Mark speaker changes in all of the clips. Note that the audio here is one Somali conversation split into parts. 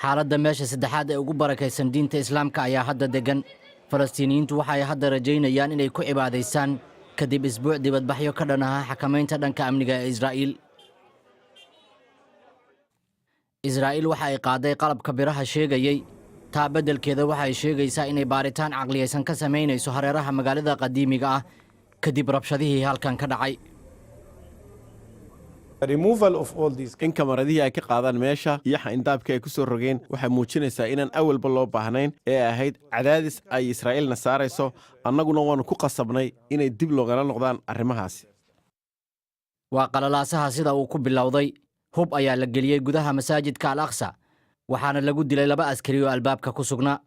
Speaker 1: xaaladda meesha saddexaad ee ugu barakaysan diinta islaamka ayaa hadda degan. falastiiniyiintu waxay hadda rajaynayaan inay ku cibaadaystaan kadib isbuuc dibadbaxyo ka dhan aha xakamaynta dhanka amniga ee Israa'iil. Israa'iil waxa ay qaaday qalabka biraha sheegayay taa beddelkeeda waxa ay sheegaysaa inay baaritaan caqliyaysan ka samaynayso hareeraha magaalada qadiimiga ah kadib rabshadihii halkan ka dhacay.
Speaker 2: in kamaradihii ay ka qaadaan meesha iyo xayndaabka ay ku soo rogeen waxay muujinaysaa inaan awalba loo baahnayn ee ahayd cadaadis ay Israa'iilna saarayso annaguna waanu ku qasabnay inay dib loogala noqdaan arrimahaasi.
Speaker 1: waa qalalaasaha sida uu ku bilowday. hub ayaa la geliyey gudaha masaajidka al-aqsa waxaana lagu dilay 2 askari oo albaabka ku sugnaa.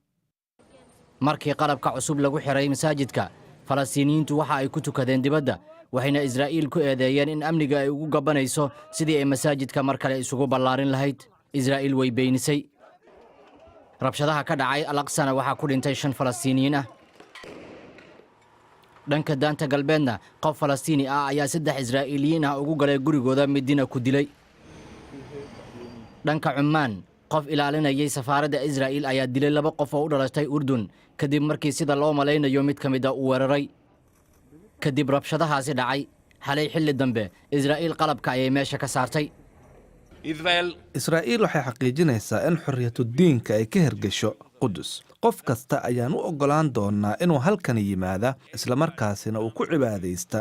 Speaker 1: markii qalabka cusub lagu xiray masaajidka, falastiiniyiintu waxa ay ku tukadeen dibadda, waxayna Israa'iil ku eedeeyeen in amniga ay ugu gabanayso sidii ay masaajidka mar kale isugu ballaarin lahayd. Israa'iil way beenisay. rabshadaha ka dhacay al-aqsana waxaa ku dhintay 5 falastiiniyiin ah. dhanka daanta galbeedna qof falastiini ah ayaa 3 Israa'iiliyiin ah ugu galay gurigooda midina ku dilay. dhanka Cumaan, qof ilaalinayay safaaradda Israa'iil ayaa dilay 2 qof oo u dhalatay Urdun kadib markii sida loo malaynayo mid ka mid ah uu weeraray. kadib rabshadahaasi dhacay xalay xilli dambe Israa'iil qalabka ayay meesha ka saartay.
Speaker 3: Israa'iil waxay xaqiijinaysaa in xorriyatu diinka ay ka hirgasho Qudus. qof kasta ayaan u ogolaan doonaa inuu halkan yimaada isla markaasina uu ku cibaadaysta.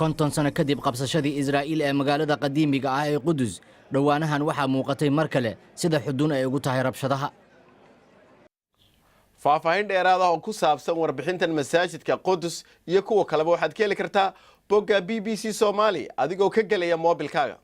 Speaker 1: 50 sano kadib qabsashadii Israa'iil ee magaalada qadiimiga ah ee Qudus, dhawaanahan waxaa muuqatay mar kale sida xuduun ay ugu tahay rabshadaha.
Speaker 2: faahfaahin dheeraad ah oo ku saabsan warbixintan masaajidka Qudus iyo kuwa kaleba waxaad ka heli kartaa bogga BBC Somali adigoo ka galaya moobilkaaga.